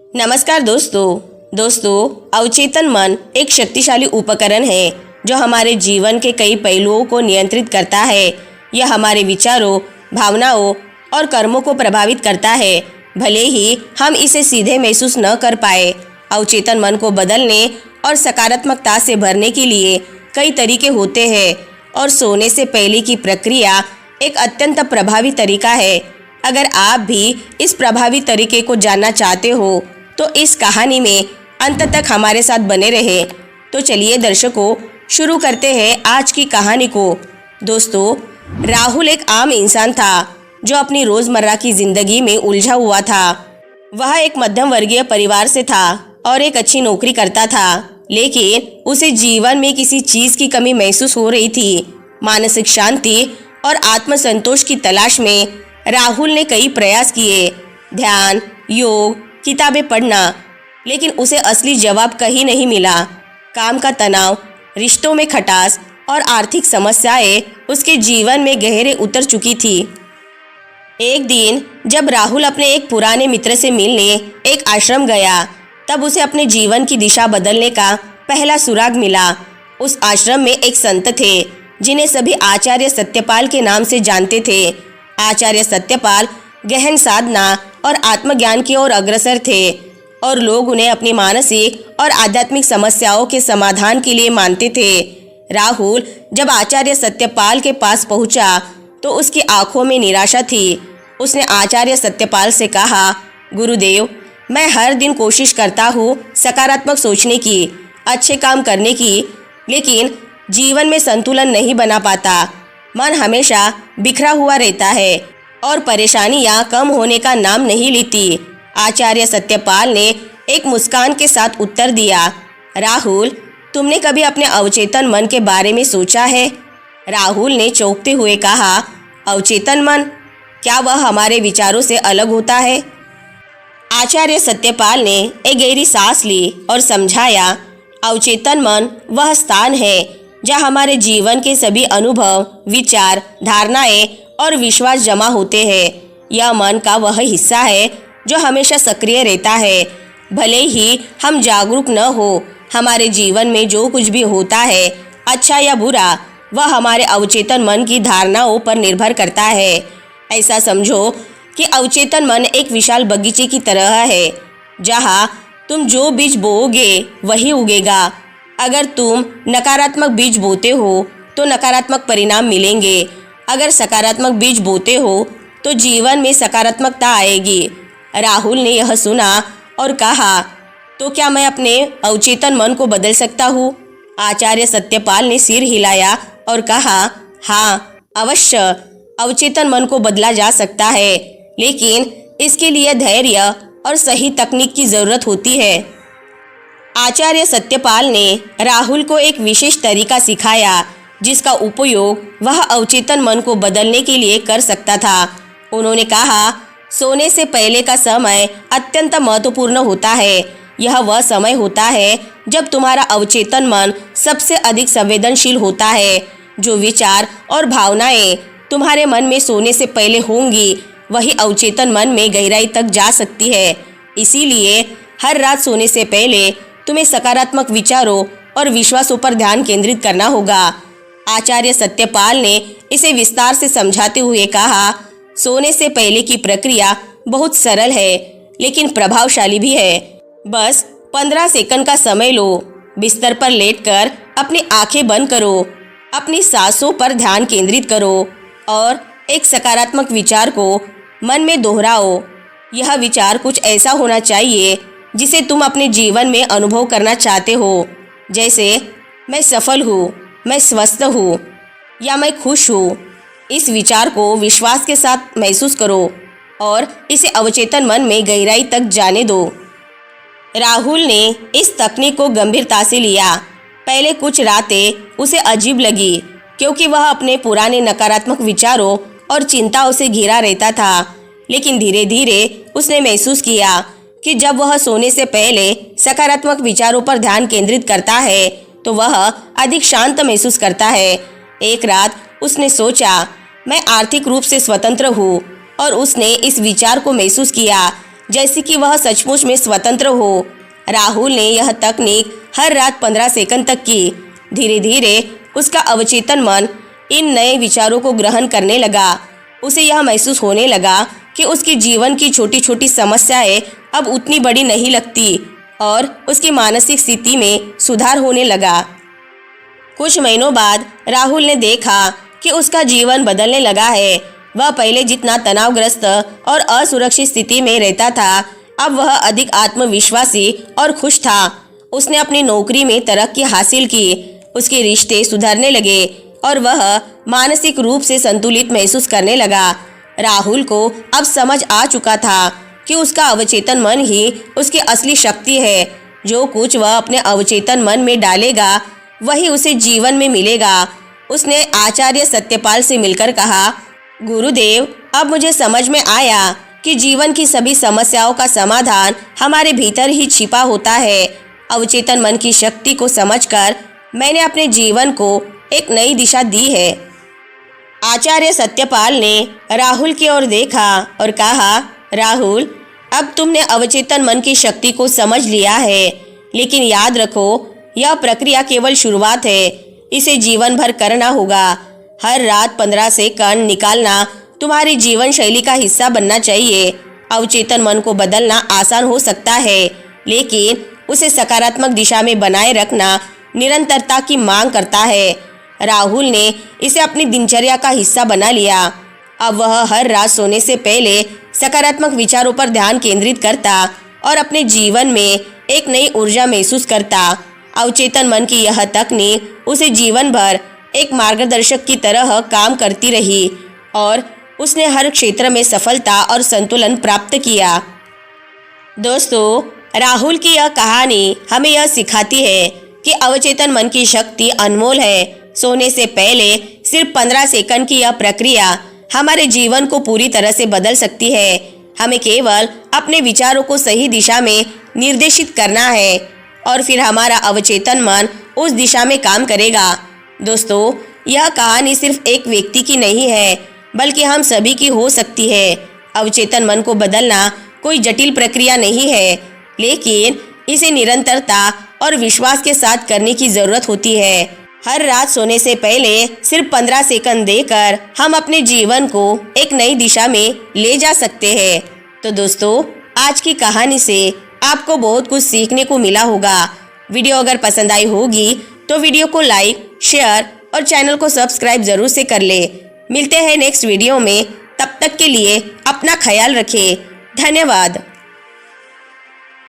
नमस्कार दोस्तों अवचेतन मन एक शक्तिशाली उपकरण है जो हमारे जीवन के कई पहलुओं को नियंत्रित करता है। यह हमारे विचारों, भावनाओं और कर्मों को प्रभावित करता है, भले ही हम इसे सीधे महसूस न कर पाए। अवचेतन मन को बदलने और सकारात्मकता से भरने के लिए कई तरीके होते हैं और सोने से पहले की प्रक्रिया एक अत्यंत प्रभावी तरीका है। अगर आप भी इस प्रभावी तरीके को जानना चाहते हो तो इस कहानी में अंत तक हमारे साथ बने रहे। तो चलिए दर्शकों, शुरू करते हैं आज की कहानी को। दोस्तों, राहुल एक आम इंसान था जो अपनी रोजमर्रा की जिंदगी में उलझा हुआ था। वह एक मध्यम वर्गीय परिवार से था और एक अच्छी नौकरी करता था, लेकिन उसे जीवन में किसी चीज की कमी महसूस हो रही थी। मानसिक शांति और आत्मसंतोष की तलाश में राहुल ने कई प्रयास किए, ध्यान, योग, किताबें पढ़ना, लेकिन उसे असली जवाब कहीं नहीं मिला। काम का तनाव, रिश्तों में खटास और आर्थिक समस्याएं उसके जीवन में गहरे उतर चुकी थी। एक दिन जब राहुल अपने एक पुराने मित्र से मिलने एक आश्रम गया, तब उसे अपने जीवन की दिशा बदलने का पहला सुराग मिला। उस आश्रम में एक संत थे जिन्हें सभी आचार्य सत्यपाल के नाम से जानते थे। आचार्य सत्यपाल गहन साधना और आत्मज्ञान की ओर अग्रसर थे और लोग उन्हें अपनी मानसिक और आध्यात्मिक समस्याओं के समाधान के लिए मानते थे। राहुल जब आचार्य सत्यपाल के पास पहुंचा तो उसकी आंखों में निराशा थी। उसने आचार्य सत्यपाल से कहा, गुरुदेव, मैं हर दिन कोशिश करता हूँ सकारात्मक सोचने की, अच्छे काम करने की, लेकिन जीवन में संतुलन नहीं बना पाता। मन हमेशा बिखरा हुआ रहता है और परेशानियां कम होने का नाम नहीं लेती। आचार्य सत्यपाल ने एक मुस्कान के साथ उत्तर दिया, राहुल, तुमने कभी अपने अवचेतन मन के बारे में सोचा है? राहुल ने चौंकते हुए कहा, अवचेतन मन? क्या वह हमारे विचारों से अलग होता है? आचार्य सत्यपाल ने एक गहरी सांस ली और समझाया, अवचेतन मन वह स्थान है जहाँ हमारे जीवन के सभी अनुभव, विचार, धारणाएं और विश्वास जमा होते हैं। यह मन का वह हिस्सा है जो हमेशा सक्रिय रहता है। भले ही हम जागरूक न हो, हमारे जीवन में जो कुछ भी होता है, अच्छा या बुरा, वह हमारे अवचेतन मन की धारणाओं पर निर्भर करता है। ऐसा समझो कि अवचेतन मन एक विशाल बगीचे की तरह है, जहाँ तुम जो बीज बोओगे वही उगेगा। अगर तुम नकारात्मक बीज बोते हो तो नकारात्मक परिणाम मिलेंगे। अगर सकारात्मक बीज बोते हो तो जीवन में सकारात्मकता आएगी। राहुल ने यह सुना और कहा, तो क्या मैं अपने अवचेतन मन को बदल सकता हूँ? आचार्य सत्यपाल ने सिर हिलाया और कहा, हाँ, अवश्य, अवचेतन मन को बदला जा सकता है, लेकिन इसके लिए धैर्य और सही तकनीक की जरूरत होती है। आचार्य सत्यपाल ने राहुल को एक विशेष तरीका सिखाया जिसका उपयोग वह अवचेतन मन को बदलने के लिए कर सकता था। उन्होंने कहा, सोने से पहले का समय अत्यंत महत्वपूर्ण होता है। यह वह समय होता है जब तुम्हारा अवचेतन मन सबसे अधिक संवेदनशील होता है। जो विचार और भावनाएं तुम्हारे मन में सोने से पहले होंगी, वही अवचेतन मन में गहराई तक जा सकती है। इसीलिए हर रात सोने से पहले तुम्हें सकारात्मक विचारों और विश्वासों पर ध्यान केंद्रित करना होगा। आचार्य सत्यपाल ने इसे विस्तार से समझाते हुए कहा, सोने से पहले की प्रक्रिया बहुत सरल है लेकिन प्रभावशाली भी है। बस 15 सेकंड का समय लो, बिस्तर पर लेटकर अपनी आंखें बंद करो, अपनी सांसों पर ध्यान केंद्रित करो और एक सकारात्मक विचार को मन में दोहराओ। यह विचार कुछ ऐसा होना चाहिए जिसे तुम अपने जीवन में अनुभव करना चाहते हो, जैसे मैं सफल हूँ, मैं स्वस्थ हूँ या मैं खुश हूँ। इस विचार को विश्वास के साथ महसूस करो और इसे अवचेतन मन में गहराई तक जाने दो। राहुल ने इस तकनीक को गंभीरता से लिया। पहले कुछ रातें उसे अजीब लगी क्योंकि वह अपने पुराने नकारात्मक विचारों और चिंताओं से घिरा रहता था, लेकिन धीरे धीरे उसने महसूस किया कि जब वह सोने से पहले सकारात्मक विचारों पर ध्यान केंद्रित करता है तो वह अधिक शांत महसूस करता है। एक रात उसने सोचा, मैं आर्थिक रूप से स्वतंत्र हूँ, और उसने इस विचार को महसूस किया जैसे कि वह सचमुच में स्वतंत्र हो। राहुल ने यह तकनीक हर रात 15 सेकंड तक की। धीरे धीरे उसका अवचेतन मन इन नए विचारों को ग्रहण करने लगा। उसे यह महसूस होने लगा कि उसके जीवन की छोटी छोटी समस्याएं अब उतनी बड़ी नहीं लगती और उसकी मानसिक स्थिति में सुधार होने लगा। कुछ महीनों बाद राहुल ने देखा कि उसका जीवन बदलने लगा है। वह पहले जितना तनावग्रस्त और असुरक्षित स्थिति में रहता था, अब वह अधिक आत्मविश्वासी और खुश था। उसने अपनी नौकरी में तरक्की हासिल की, उसके रिश्ते सुधरने लगे और वह मानसिक रूप से संतुलित महसूस करने लगा। राहुल को अब समझ आ चुका था कि उसका अवचेतन मन ही उसकी असली शक्ति है। जो कुछ वह अपने अवचेतन मन में डालेगा वही उसे जीवन में मिलेगा। उसने आचार्य सत्यपाल से मिलकर कहा, गुरुदेव, अब मुझे समझ में आया कि जीवन की सभी समस्याओं का समाधान हमारे भीतर ही छिपा होता है। अवचेतन मन की शक्ति को समझकर मैंने अपने जीवन को एक नई दिशा दी है। आचार्य सत्यपाल ने राहुल की ओर देखा और कहा, राहुल, अब तुमने अवचेतन मन की शक्ति को समझ लिया है, लेकिन याद रखो, यह प्रक्रिया केवल शुरुआत है। इसे जीवन भर करना होगा। हर रात 15 सेकंड निकालना तुम्हारी जीवन शैली का हिस्सा बनना चाहिए। अवचेतन मन को बदलना आसान हो सकता है, लेकिन उसे सकारात्मक दिशा में बनाए रखना निरंतरता की मांग करता है। राहुल ने इसे अपनी दिनचर्या का हिस्सा बना लिया। अब वह हर रात सोने से पहले सकारात्मक विचारों पर ध्यान केंद्रित करता और अपने जीवन में एक नई ऊर्जा महसूस करता। अवचेतन मन की यह तकनीक उसे जीवन भर एक मार्गदर्शक की तरह काम करती रही और उसने हर क्षेत्र में सफलता और संतुलन प्राप्त किया। दोस्तों, राहुल की यह कहानी हमें यह सिखाती है कि अवचेतन मन की शक्ति अनमोल है। सोने से पहले सिर्फ 15 सेकंड की यह प्रक्रिया हमारे जीवन को पूरी तरह से बदल सकती है। हमें केवल अपने विचारों को सही दिशा में निर्देशित करना है और फिर हमारा अवचेतन मन उस दिशा में काम करेगा। दोस्तों, यह कहानी सिर्फ एक व्यक्ति की नहीं है, बल्कि हम सभी की हो सकती है। अवचेतन मन को बदलना कोई जटिल प्रक्रिया नहीं है, लेकिन इसे निरंतरता और विश्वास के साथ करने की जरूरत होती है। हर रात सोने से पहले सिर्फ 15 सेकंड देकर हम अपने जीवन को एक नई दिशा में ले जा सकते हैं। तो दोस्तों, आज की कहानी से आपको बहुत कुछ सीखने को मिला होगा। वीडियो अगर पसंद आई होगी तो वीडियो को लाइक, शेयर और चैनल को सब्सक्राइब जरूर से कर ले। मिलते हैं नेक्स्ट वीडियो में। तब तक के लिए अपना ख्याल रखें। धन्यवाद।